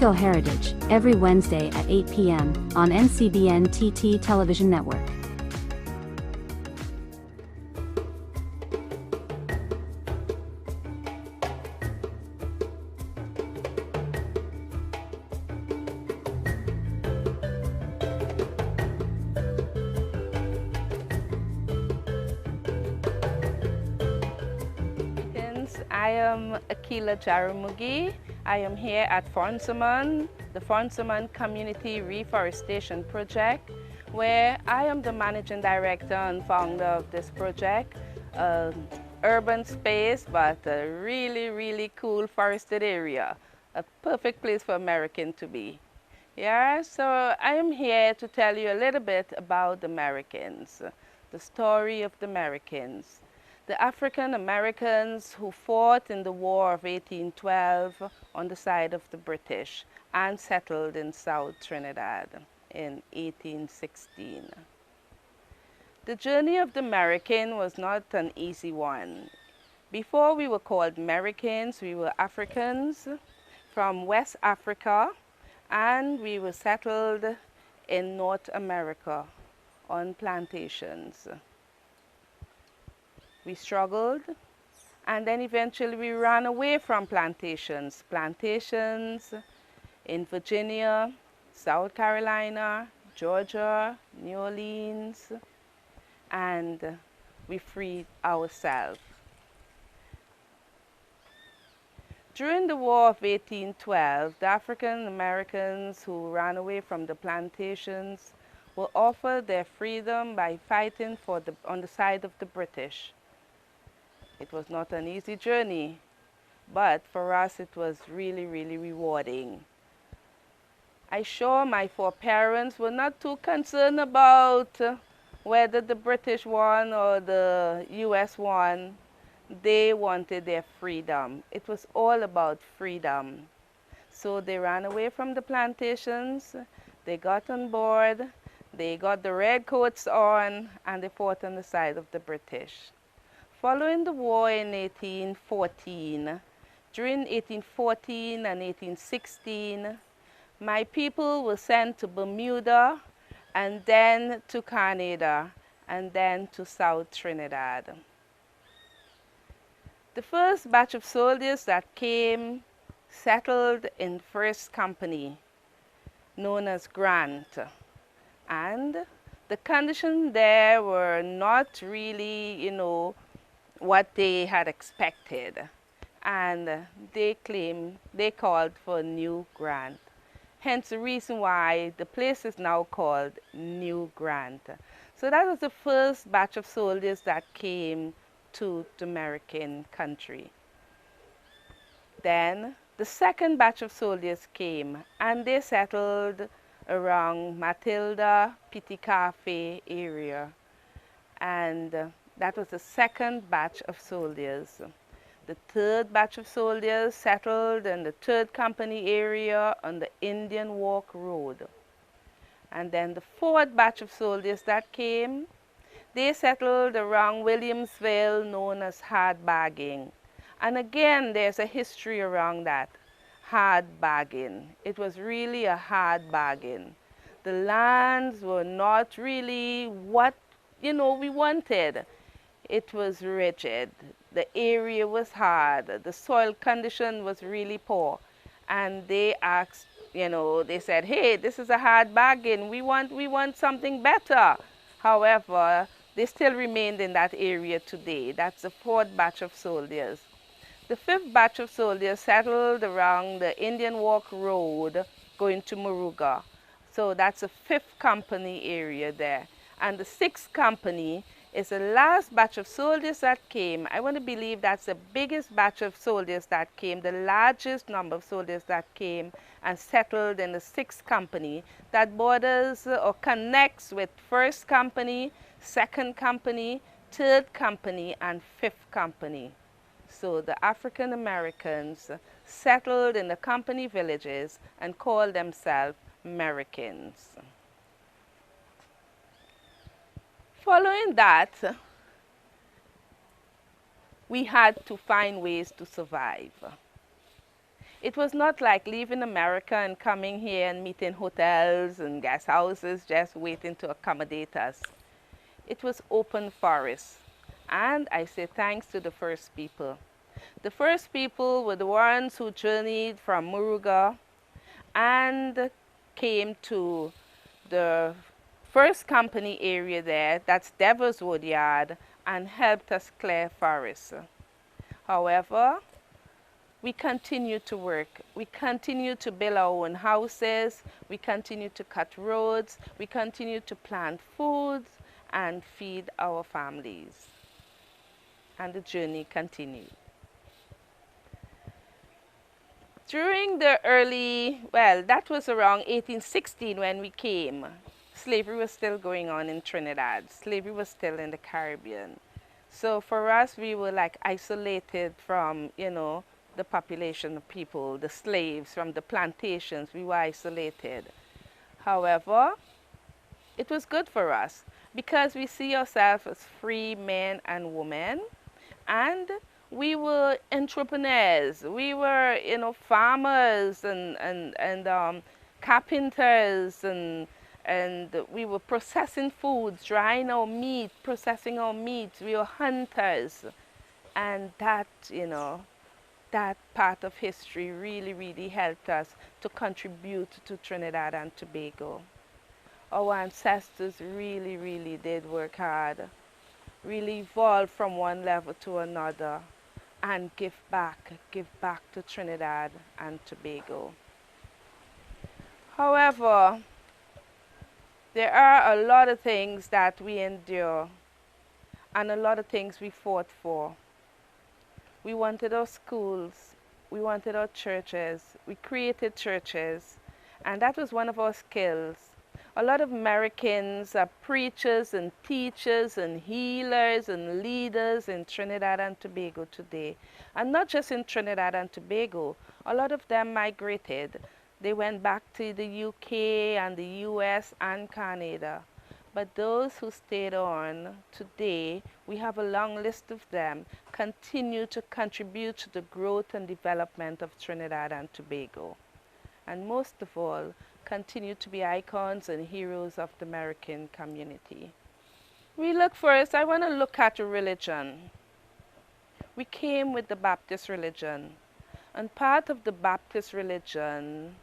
Trinbago Heritage, every Wednesday at 8 p.m. on NCBNTT television network. I am Akila Jaramugi. I am here at Fonsaman, the Fonsaman Community Reforestation Project, where I am the Managing Director and founder of this project. Urban space, but a really cool forested area. A perfect place for American to be. Yeah, so I am here to tell you a little bit about the Merikins, the story of the Merikins. The African Americans who fought in the War of 1812 on the side of the British and settled in South Trinidad in 1816. The journey of the Merikin was not an easy one. Before we were called Merikins, we were Africans from West Africa, and we were settled in North America on plantations. We struggled, and then eventually we ran away from plantations. Plantations in Virginia, South Carolina, Georgia, New Orleans, and we freed ourselves. During the War of 1812, the African Americans who ran away from the plantations were offered their freedom by fighting on the side of the British. It was not an easy journey, but for us it was really rewarding. I'm sure my foreparents were not too concerned about whether the British won or the US won. They wanted their freedom. It was all about freedom. So they ran away from the plantations, they got on board, they got the red coats on, and they fought on the side of the British. Following the war in 1814, during 1814 and 1816, my people were sent to Bermuda, and then to Canada, and then to South Trinidad. The first batch of soldiers that came settled in First Company, known as Grant, and the conditions there were not really, what they had expected, and they called for a new Grant. Hence the reason why the place is now called New Grant. So that was the first batch of soldiers that came to the American country. Then the second batch of soldiers came, and they settled around Matilda, Pitikafe area, and that was the second batch of soldiers. The third batch of soldiers settled in the 3rd Company area on the Indian Walk Road. And then the fourth batch of soldiers that came, they settled around Williamsville, known as hard bagging. And again, there's a history around that, hard bagging. It was really a hard bargain. The lands were not really what, we wanted. It was rigid. The area was hard. The soil condition was really poor. And they asked, they said, hey, this is a hard bargain. We want something better. However, they still remained in that area today. That's the 4th batch of soldiers. The 5th batch of soldiers settled around the Indian Walk Road going to Moruga. So that's the 5th Company area there. And the 6th Company is the last batch of soldiers that came. I want to believe that's the biggest batch of soldiers that came, the largest number of soldiers that came and settled in the 6th Company that borders or connects with 1st Company, 2nd Company, 3rd Company, and 5th Company. So the African Americans settled in the company villages and called themselves Merikins. Following that, we had to find ways to survive. It was not like leaving America and coming here and meeting hotels and guest houses just waiting to accommodate us. It was open forest. And I say thanks to the first people. The first people were the ones who journeyed from Muruga and came to the first company area there, that's Devil's Woodyard, and helped us clear forests. However, we continue to work. We continue to build our own houses. We continue to cut roads. We continue to plant foods and feed our families. And the journey continued. During the that was around 1816 when we came. Slavery was still going on in Trinidad. Slavery was still in the Caribbean. So for us, we were like isolated from, the population of people, the slaves, from the plantations. We were isolated. However, it was good for us because we see ourselves as free men and women, and we were entrepreneurs. We were, farmers and carpenters, and we were processing foods, drying our meat, processing our meat. We were hunters, and that, that part of history really, really helped us to contribute to Trinidad and Tobago. Our ancestors really, really did work hard, really evolve from one level to another and give back to Trinidad and Tobago. However, there are a lot of things that we endure and a lot of things we fought for. We wanted our schools, we wanted our churches, we created churches, and that was one of our skills. A lot of Americans are preachers and teachers and healers and leaders in Trinidad and Tobago today. And not just in Trinidad and Tobago. A lot of them migrated. They went back to the UK and the US and Canada. But those who stayed on today, we have a long list of them, continue to contribute to the growth and development of Trinidad and Tobago. And most of all, continue to be icons and heroes of the American community. I want to look at a religion. We came with the Baptist religion, and part of the Baptist religion,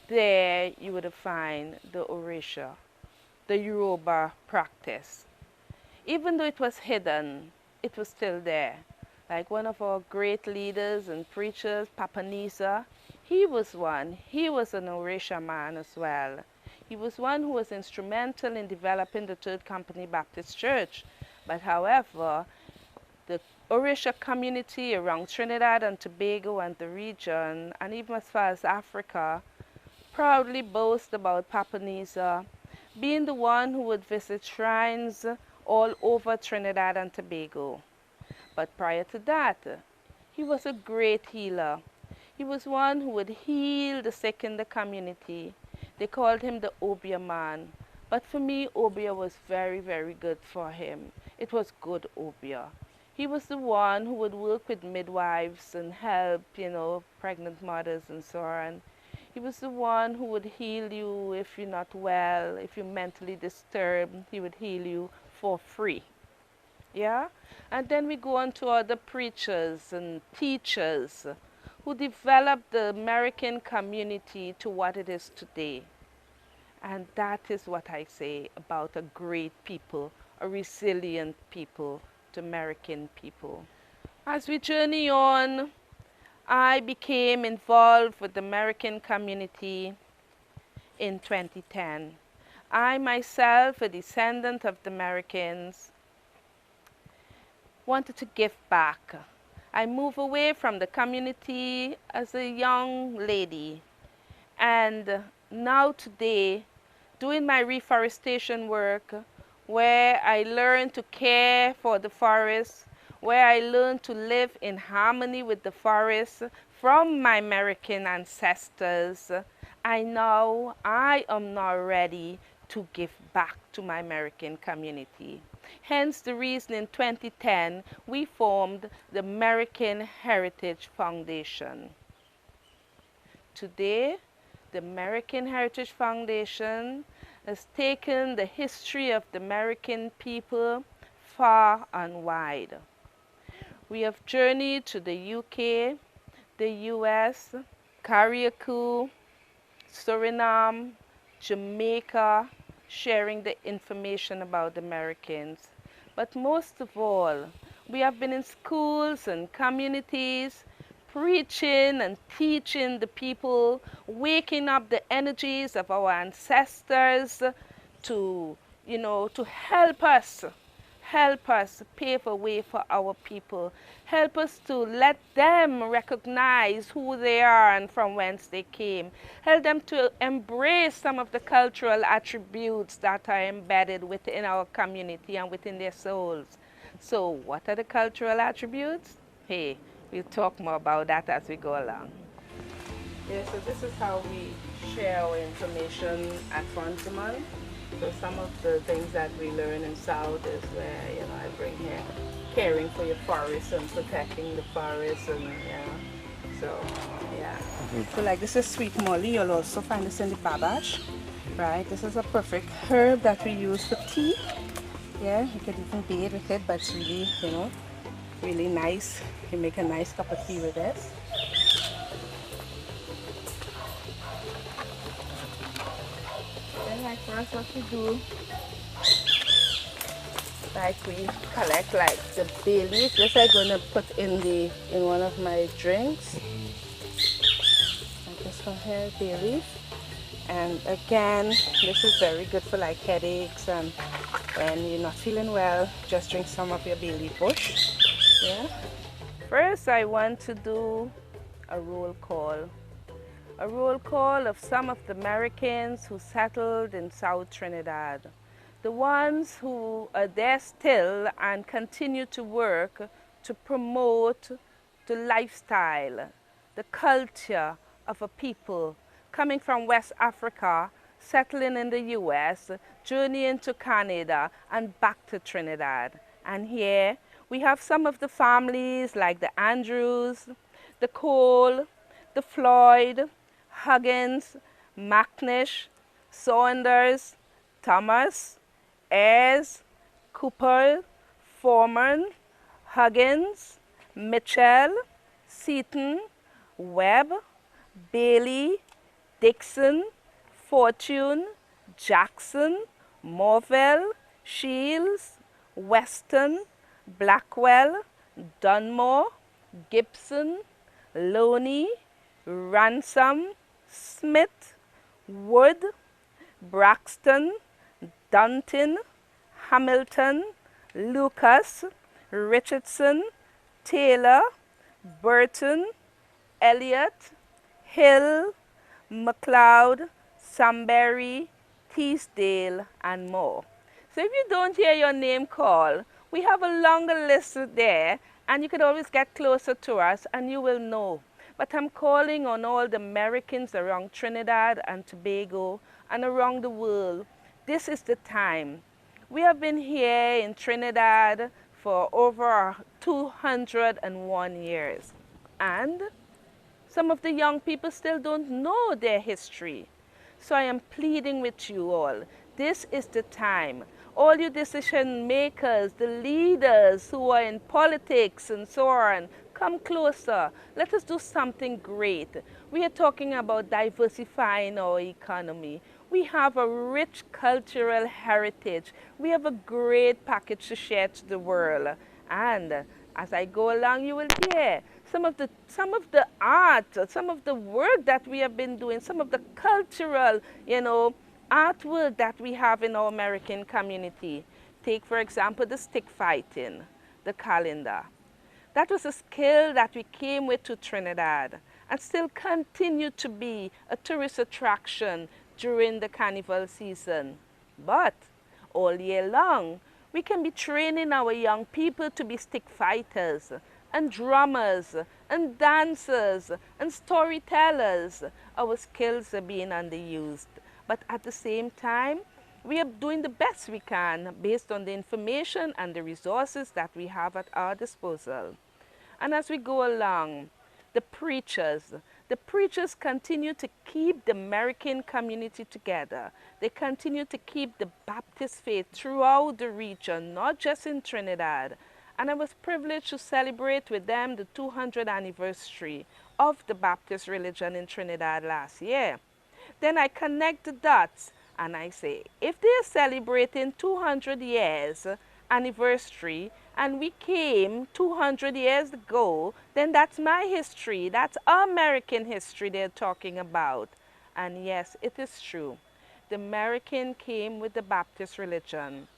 there you would find the Orisha, the Yoruba practice. Even though it was hidden, it was still there. Like one of our great leaders and preachers, Papa Nisa, he was one. He was an Orisha man as well. He was one who was instrumental in developing the Third Company Baptist Church. But however, the Orisha community around Trinidad and Tobago and the region, and even as far as Africa, proudly boast about Papa Nisa being the one who would visit shrines all over Trinidad and Tobago. But prior to that, he was a great healer. He was one who would heal the sick in the community. They called him the Obia man. But for me, Obia was very, very good for him. It was good Obia. He was the one who would work with midwives and help, pregnant mothers and so on. He was the one who would heal you if you're not well, if you're mentally disturbed. He would heal you for free. Yeah? And then we go on to other preachers and teachers who developed the American community to what it is today. And that is what I say about a great people, a resilient people, the American people. As we journey on, I became involved with the American community in 2010. I myself, a descendant of the Merikins, wanted to give back. I moved away from the community as a young lady, and now today doing my reforestation work, where I learned to care for the forest, where I learned to live in harmony with the forest from my American ancestors. I am now ready to give back to my American community. Hence the reason in 2010 we formed the American Heritage Foundation. Today, the American Heritage Foundation has taken the history of the American people far and wide. We have journeyed to the UK, the US, Carriacou, Suriname, Jamaica, sharing the information about the Americans. But most of all, we have been in schools and communities preaching and teaching the people, waking up the energies of our ancestors to, to help us pave a way for our people. Help us to let them recognize who they are and from whence they came. Help them to embrace some of the cultural attributes that are embedded within our community and within their souls. So what are the cultural attributes? Hey, we'll talk more about that as we go along. Yeah, so this is how we share our information at Frontman. So some of the things that we learn in South is where, I bring here caring for your forest and protecting the forest and, so, yeah. So like this is sweet molly. You'll also find this in the babash, right? This is a perfect herb that we use for tea. Yeah, you could even bathe with it, but it's really, really nice. You make a nice cup of tea with this. Then like for us, what we do, like we collect like the bay leaf. This I'm gonna put in one of my drinks. Like this one here, bay leaf. And again, this is very good for like headaches and when you're not feeling well, just drink some of your bay leaf bush. Yeah. First, I want to do a roll call. A roll call of some of the Americans who settled in South Trinidad. The ones who are there still and continue to work to promote the lifestyle, the culture of a people coming from West Africa, settling in the US, journeying to Canada and back to Trinidad. And here we have some of the families like the Andrews, the Cole, the Floyd, Huggins, McNish, Saunders, Thomas, Ayres, Cooper, Foreman, Huggins, Mitchell, Seaton, Webb, Bailey, Dixon, Fortune, Jackson, Morville, Shields, Weston, Blackwell, Dunmore, Gibson, Loney, Ransom, Smith, Wood, Braxton, Dunton, Hamilton, Lucas, Richardson, Taylor, Burton, Elliott, Hill, McLeod, Samberry, Teesdale, and more. So if you don't hear your name called, we have a longer list there, and you can always get closer to us and you will know. But I'm calling on all the Americans around Trinidad and Tobago and around the world. This is the time. We have been here in Trinidad for over 201 years. And some of the young people still don't know their history. So I am pleading with you all. This is the time. All you decision makers, the leaders who are in politics and so on, come closer. Let us do something great. We are talking about diversifying our economy. We have a rich cultural heritage. We have a great package to share to the world. And as I go along, you will hear some of the art, some of the work that we have been doing, some of the cultural, artwork that we have in our American community. Take, for example, the stick fighting, the calendar. That was a skill that we came with to Trinidad and still continue to be a tourist attraction during the carnival season. But all year long, we can be training our young people to be stick fighters and drummers and dancers and storytellers. Our skills are being underused. But at the same time, we are doing the best we can based on the information and the resources that we have at our disposal. And as we go along, the preachers, The preachers continue to keep the American community together. They continue to keep the Baptist faith throughout the region, not just in Trinidad. And I was privileged to celebrate with them the 200th anniversary of the Baptist religion in Trinidad last year. Then I connect the dots and I say, if they're celebrating 200 years anniversary and we came 200 years ago, then that's my history. That's American history they're talking about. And yes, it is true. The American came with the Baptist religion.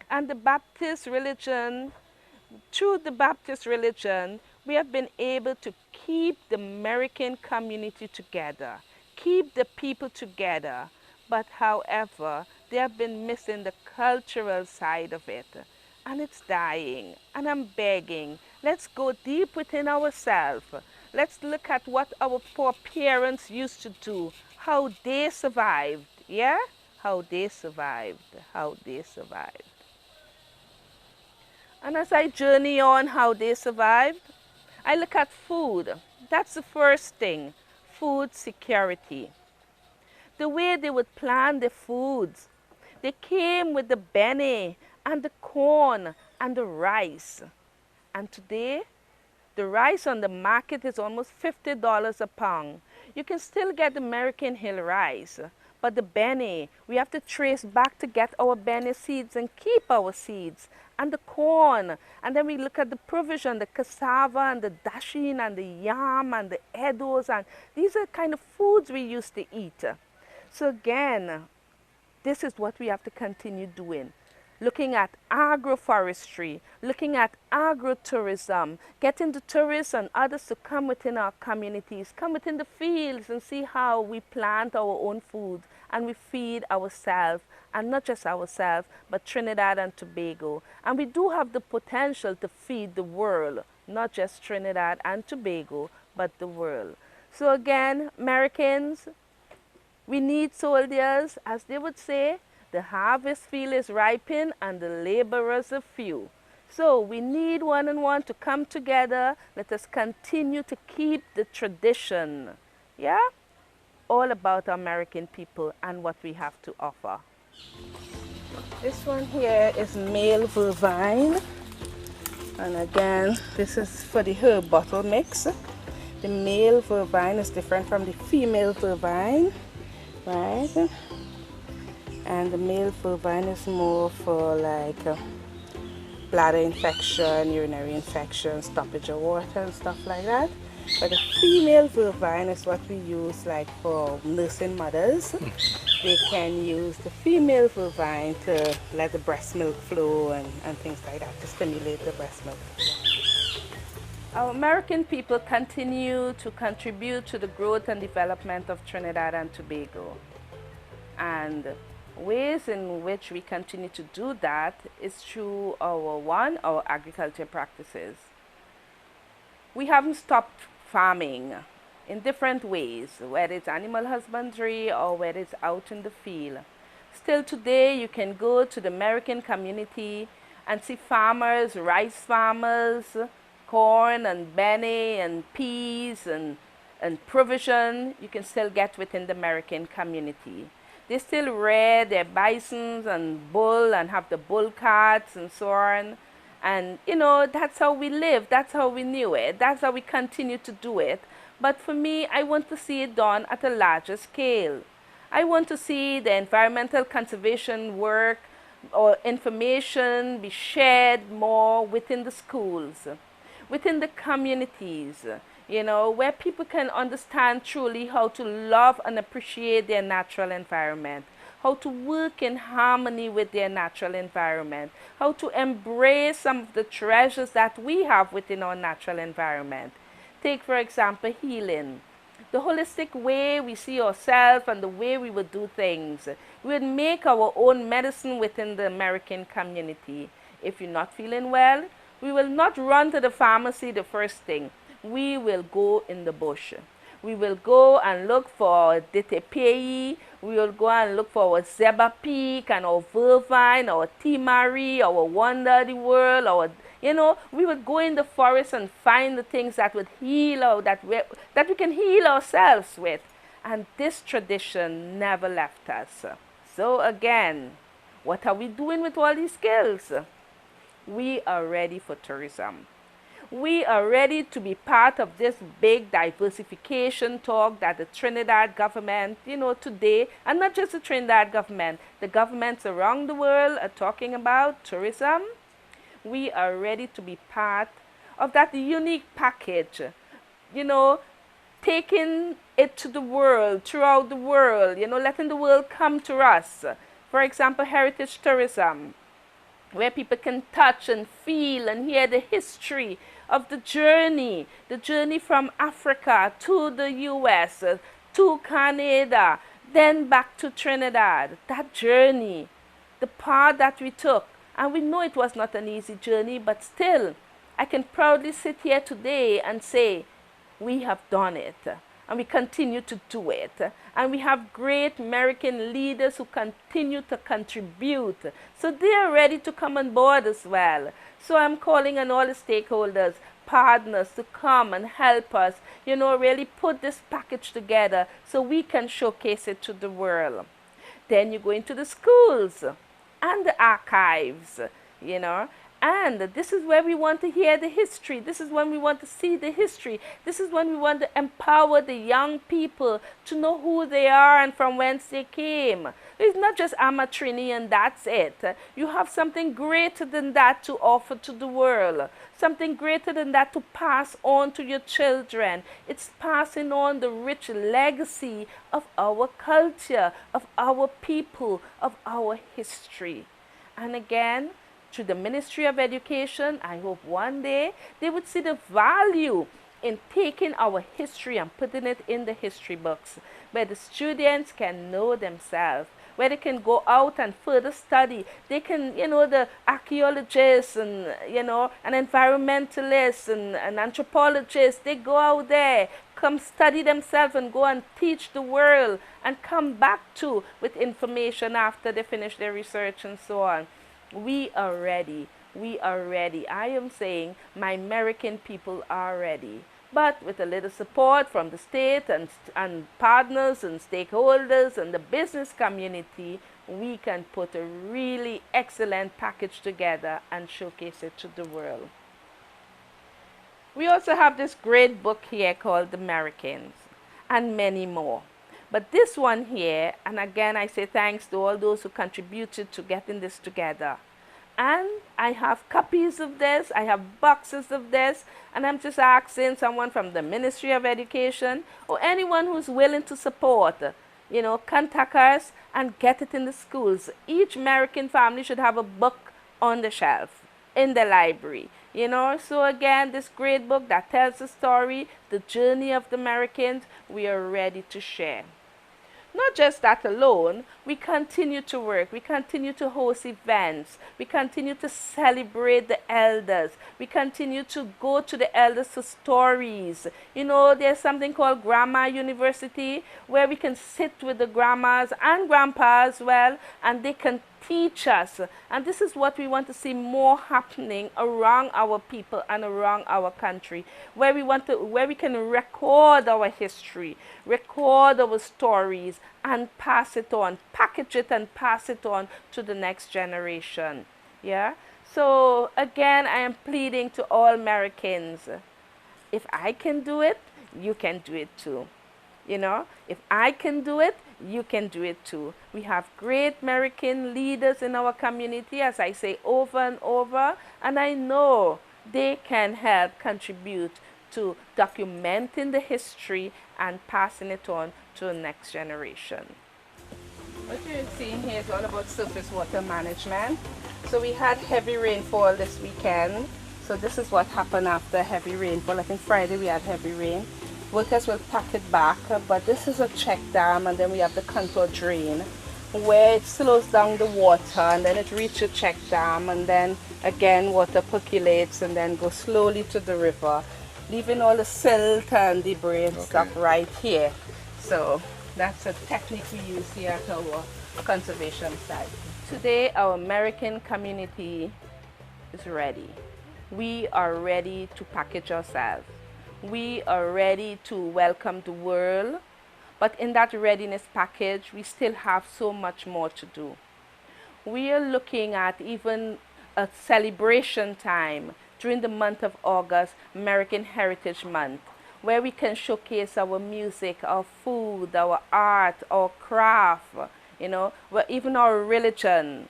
And the Baptist religion, through the Baptist religion, we have been able to keep the American community together, keep the people together. But however, they have been missing the cultural side of it. And it's dying. And I'm begging, let's go deep within ourselves. Let's look at what our poor parents used to do, how they survived, yeah? How they survived, how they survived. And as I journey on how they survived, I look at food. That's the first thing, food security. The way they would plan their foods. They came with the bene and the corn and the rice. And today, the rice on the market is almost $50 a pound. You can still get American Hill rice, but the bene, we have to trace back to get our bene seeds and keep our seeds. And the corn, and then we look at the provision, the cassava and the dashin and the yam and the edos, and these are kind of foods we used to eat. So again, this is what we have to continue doing. Looking at agroforestry, looking at agrotourism, getting the tourists and others to come within our communities, come within the fields and see how we plant our own food and we feed ourselves, and not just ourselves, but Trinidad and Tobago. And we do have the potential to feed the world, not just Trinidad and Tobago, but the world. So again, Americans, we need soldiers, as they would say. The harvest field is ripened and the laborers are few. So we need one and one to come together. Let us continue to keep the tradition. Yeah? All about American people and what we have to offer. This one here is male vervine. And again, this is for the herb bottle mix. The male vervine is different from the female vervine, right? And the male vervine is more for like bladder infection, urinary infection, stoppage of water and stuff like that. But the female vervine is what we use like for nursing mothers. They can use the female vervine to let the breast milk flow and things like that, to stimulate the breast milk. Our American people continue to contribute to the growth and development of Trinidad and Tobago. And ways in which we continue to do that is through our agriculture practices. We haven't stopped farming in different ways, whether it's animal husbandry or whether it's out in the field. Still today, you can go to the American community and see farmers, rice farmers, corn and bene and peas and provision you can still get within the American community. They still rear their bisons and bull and have the bull carts and so on. And, you know, that's how we live. That's how we knew it. That's how we continue to do it. But for me, I want to see it done at a larger scale. I want to see the environmental conservation work or information be shared more within the schools, within the communities, you know, where people can understand truly how to love and appreciate their natural environment, how to work in harmony with their natural environment, how to embrace some of the treasures that we have within our natural environment. Take, for example, healing. The holistic way we see ourselves and the way we would do things. We would make our own medicine within the American community. If you're not feeling well, we will not run to the pharmacy the first thing. We will go in the bush. We will go and look for DTPE. We will go and look for our Zeba Peak and our Vervine, our Timari, our Wonder of the World, our, You know, we would go in the forest and find the things that would heal or that we can heal ourselves with. And this tradition never left us. So again, what are we doing with all these skills? We are ready for tourism. We are ready to be part of this big diversification talk that the Trinidad government, you know, today, and not just the Trinidad government, the governments around the world are talking about tourism. We are ready to be part of that unique package, you know, taking it to the world, throughout the world, you know, letting the world come to us. For example, heritage tourism, where people can touch and feel and hear the history of the journey from Africa to the US, to Canada, then back to Trinidad. That journey, the path that we took. And we know it was not an easy journey, but still, I can proudly sit here today and say, we have done it. And we continue to do it. And we have great American leaders who continue to contribute. So they are ready to come on board as well. So I'm calling on all the stakeholders, partners to come and help us, you know, really put this package together so we can showcase it to the world. Then you go into the schools and the archives, you know. And this is where we want to hear the history. This is when we want to see the history. This is when we want to empower the young people to know who they are and from whence they came. It's not just I'm a Trini and that's it. You have something greater than that to offer to the world. Something greater than that to pass on to your children. It's passing on the rich legacy of our culture, of our people, of our history. And again, through the Ministry of Education, I hope one day they would see the value in taking our history and putting it in the history books, where the students can know themselves, where they can go out and further study. They can, you know, the archaeologists and, you know, and environmentalists and anthropologists, they go out there, come study themselves and go and teach the world and come back to with information after they finish their research and so on. We are ready. We are ready. I am saying my American people are ready. But with a little support from the state and partners and stakeholders and the business community, we can put a really excellent package together and showcase it to the world. We also have this great book here called The Merikins and many more. But this one here, and again I say thanks to all those who contributed to getting this together. And I have copies of this, I have boxes of this, and I'm just asking someone from the Ministry of Education or anyone who's willing to support, you know, contact us and get it in the schools. Each American family should have a book on the shelf in the library. You know, so again, this great book that tells the story, the journey of the Merikins, we are ready to share. Not just that alone, we continue to work, we continue to host events, we continue to celebrate the elders, we continue to go to the elders for stories. You know, there's something called Grandma University where we can sit with the grandmas and grandpas as well, and they can teach us. And this is what we want to see more happening around our people and around our country, where we can record our history, record our stories, and pass it on, package it and pass it on to the next generation. Yeah. So again, I am pleading to all Americans, if I can do it, you can do it too. You know, if I can do it, you can do it too. We have great American leaders in our community, as I say over and over, and I know they can help contribute to documenting the history and passing it on to the next generation. What you're seeing here is all about surface water management. So we had heavy rainfall this weekend. So this is what happened after heavy rainfall. I think Friday we had heavy rain. Workers will pack it back, but this is a check dam, and then we have the contour drain where it slows down the water and then it reaches a check dam, and then again water percolates and then goes slowly to the river, leaving all the silt and debris and stuff right here. So that's a technique we use here at our conservation site. Today our American community is ready. we are ready to package ourselves. We are ready to welcome the world, but in that readiness package, we still have so much more to do. We are looking at even a celebration time during the month of August, American Heritage Month, where we can showcase our music, our food, our art, our craft, even our religion,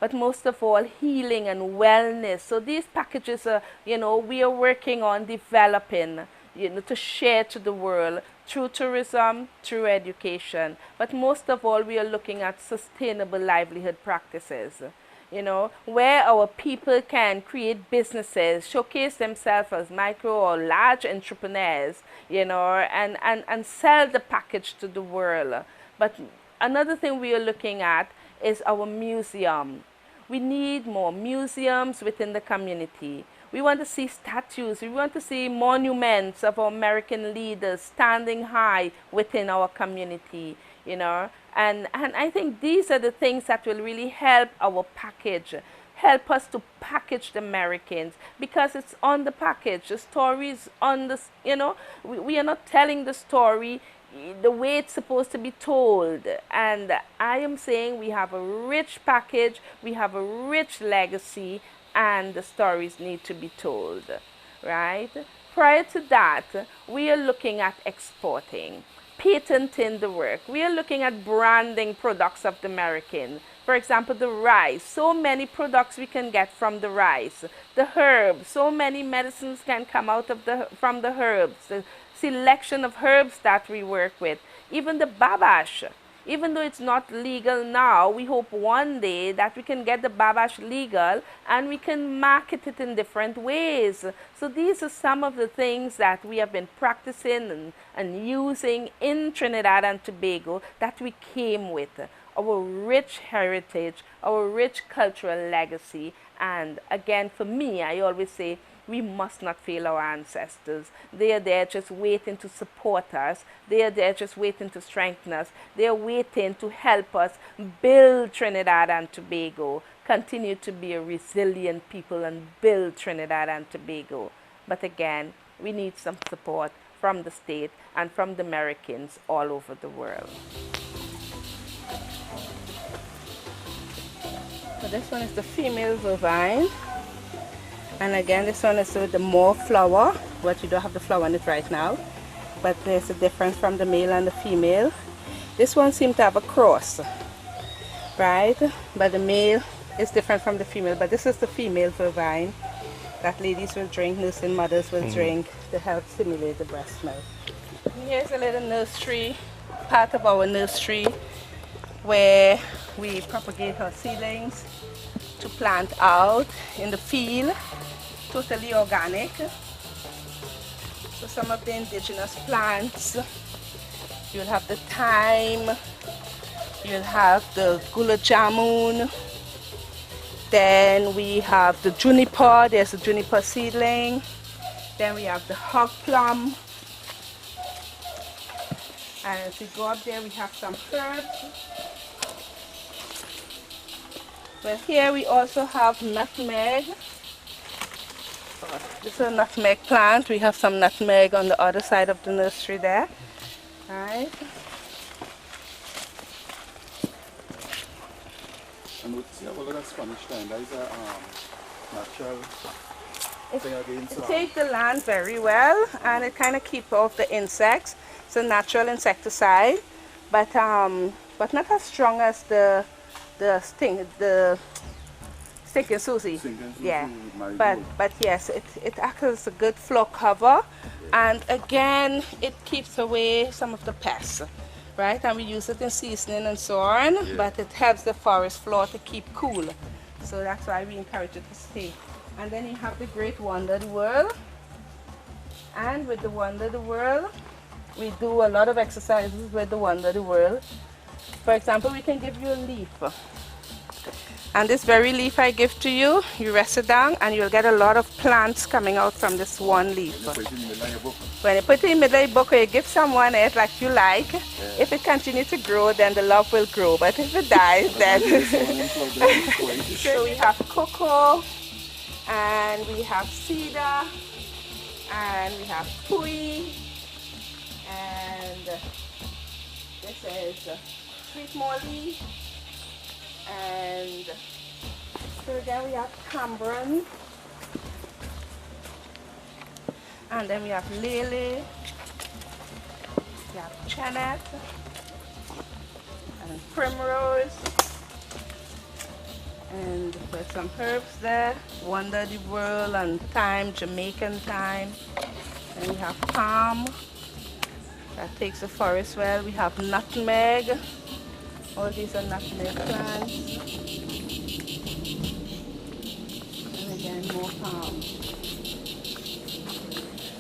but most of all, healing and wellness. So these packages are, we are working on developing, to share to the world through tourism, through education. But most of all, we are looking at sustainable livelihood practices, where our people can create businesses, showcase themselves as micro or large entrepreneurs, and sell the package to the world. But another thing we are looking at is our museum. We need more museums within the community. We want to see statues. We want to see monuments of our American leaders standing high within our community, And I think these are the things that will really help our package, help us to package the Merikins, because it's on the package. The story is on the, we are not telling the story the way it's supposed to be told. And I am saying we have a rich package, we have a rich legacy, and the stories need to be told, right? Prior to that, we are looking at exporting, patenting the work. We are looking at branding products of the Merikins. For example, the rice. So many products we can get from the rice. The herbs. So many medicines can come out of from the herbs. The selection of herbs that we work with. Even the babash. Even though it's not legal now, we hope one day that we can get the babash legal and we can market it in different ways. So these are some of the things that we have been practicing and using in Trinidad and Tobago that we came with. Our rich heritage, our rich cultural legacy. And again, for me, I always say, we must not fail our ancestors. They are there just waiting to support us. They are there just waiting to strengthen us. They are waiting to help us build Trinidad and Tobago, continue to be a resilient people and build Trinidad and Tobago. But again, we need some support from the state and from the Merikins all over the world. So this one is the female vervine. And again, this one is with the more flower, but you don't have the flower on it right now. But there's a difference from the male and the female. This one seems to have a cross, right? But the male is different from the female. But this is the female vervine that ladies will drink, nursing mothers will drink to help stimulate the breast milk. Here's a little nursery, part of our nursery, where we propagate our seedlings to plant out in the field, totally organic. So some of the indigenous plants, you'll have the thyme, you'll have the gulab jamun, then we have the juniper, there's a juniper seedling, then we have the hog plum, and as we go up there we have some herbs. Well, here we also have nutmeg. This is a nutmeg plant. We have some nutmeg on the other side of the nursery there. Right. And with all of that Spanish time, that is a natural thing against it takes the land very well, and it kind of keeps off the insects. It's a natural insecticide, but not as strong as the stinking Susie. Yeah, but yes, it acts as a good floor cover, and again it keeps away some of the pests, right? And we use it in seasoning and so on, but it helps the forest floor to keep cool. So that's why we encourage it to stay. And then you have the great wonder of the world, and with the wonder of the world, we do a lot of exercises with the wonder of the world. For example, we can give you a leaf. And this very leaf I give to you, you rest it down and you'll get a lot of plants coming out from this one leaf. When you put it in the middle of your book or you give someone it like you like, if it continues to grow, then the love will grow. But if it dies, then... So we have cocoa, and we have cedar, and we have pui, and this is sweet molly, and so then we have cambron, and then we have lily, we have chenet, and primrose, and there's some herbs there, wonder the world and thyme, Jamaican thyme. And we have palm, that takes the forest well. We have nutmeg, all these are nutmeg plants. And again, more palm.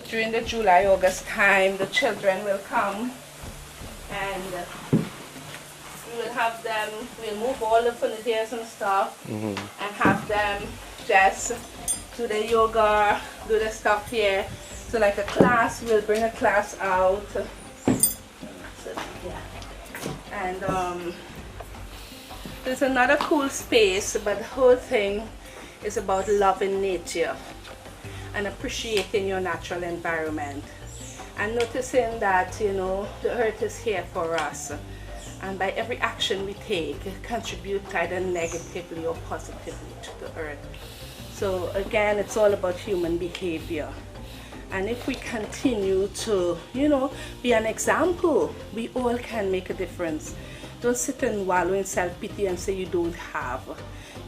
During the July-August time, the children will come and we will have them, we'll move all the furnitures and stuff and have them just do the yoga, do the stuff here. So like a class, we'll bring a class out. So, yeah. And there's another cool space, but the whole thing is about loving nature and appreciating your natural environment and noticing that, you know, the earth is here for us, and by every action we take contribute either negatively or positively to the earth. So again, it's all about human behavior, and if we continue to, you know, be an example, we all can make a difference. Don't sit and wallow in self-pity and say you don't have.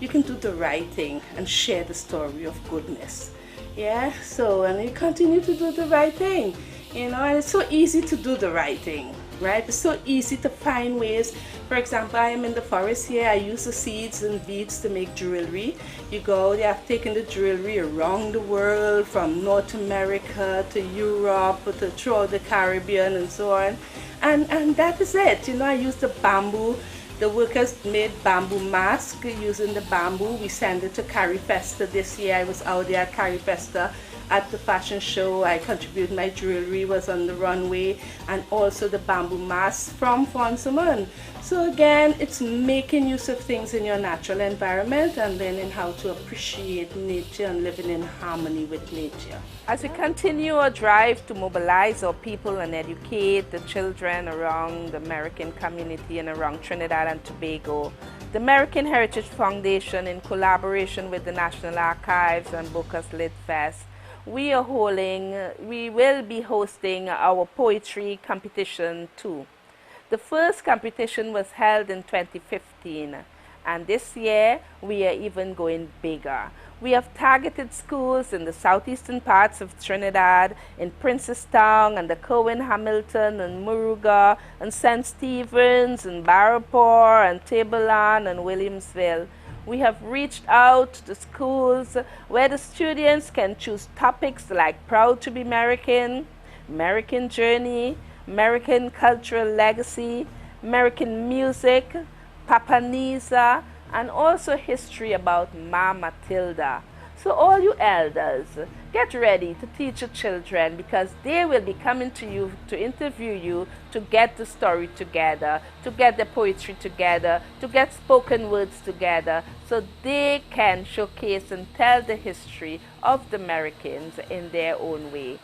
You can do the right thing and share the story of goodness. Yeah, so, and you continue to do the right thing, you know, and it's so easy to do the right thing, right? It's so easy to find ways. For example, I am in the forest here. I use the seeds and beads to make jewelry. You go, they have taken the jewelry around the world, from North America to Europe to throughout the Caribbean and so on. And that is it. You know, I use the bamboo. The workers made bamboo masks using the bamboo. We sent it to Carifesta this year. I was out there at Carifesta at the fashion show. I contributed, my jewelry was on the runway, and also the bamboo masks from Fonsuman. So again, it's making use of things in your natural environment and learning how to appreciate nature and living in harmony with nature. As we continue our drive to mobilize our people and educate the children around the American community and around Trinidad and Tobago, the American Heritage Foundation, in collaboration with the National Archives and Bocas Lit Fest, we will be hosting our poetry competition too. The first competition was held in 2015, and this year we are even going bigger. We have targeted schools in the southeastern parts of Trinidad, in Princestown and the Cowan Hamilton and Muruga and St. Stephen's and Barrapore and Tableland and Williamsville. We have reached out to schools where the students can choose topics like Proud to be American, American Journey, American Cultural Legacy, American Music, Papanisa, and also history about Ma Matilda. So all you elders, get ready to teach your children, because they will be coming to you to interview you, to get the story together, to get the poetry together, to get spoken words together, so they can showcase and tell the history of the Merikins in their own way.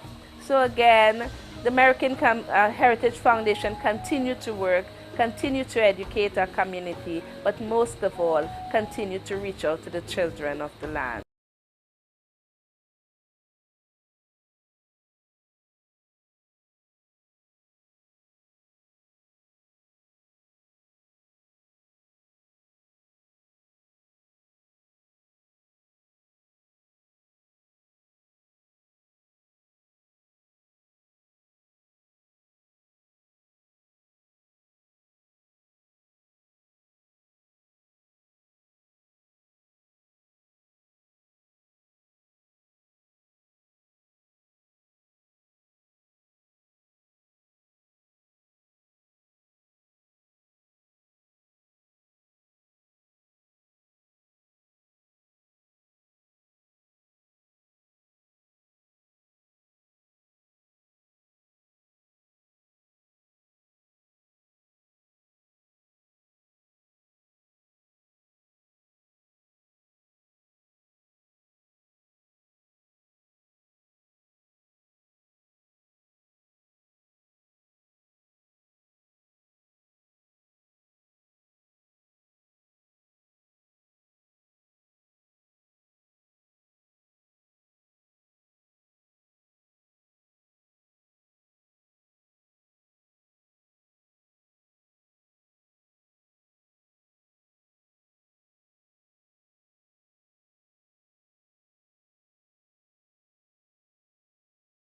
So again, the American Heritage Foundation continue to work, continue to educate our community, but most of all, continue to reach out to the children of the land.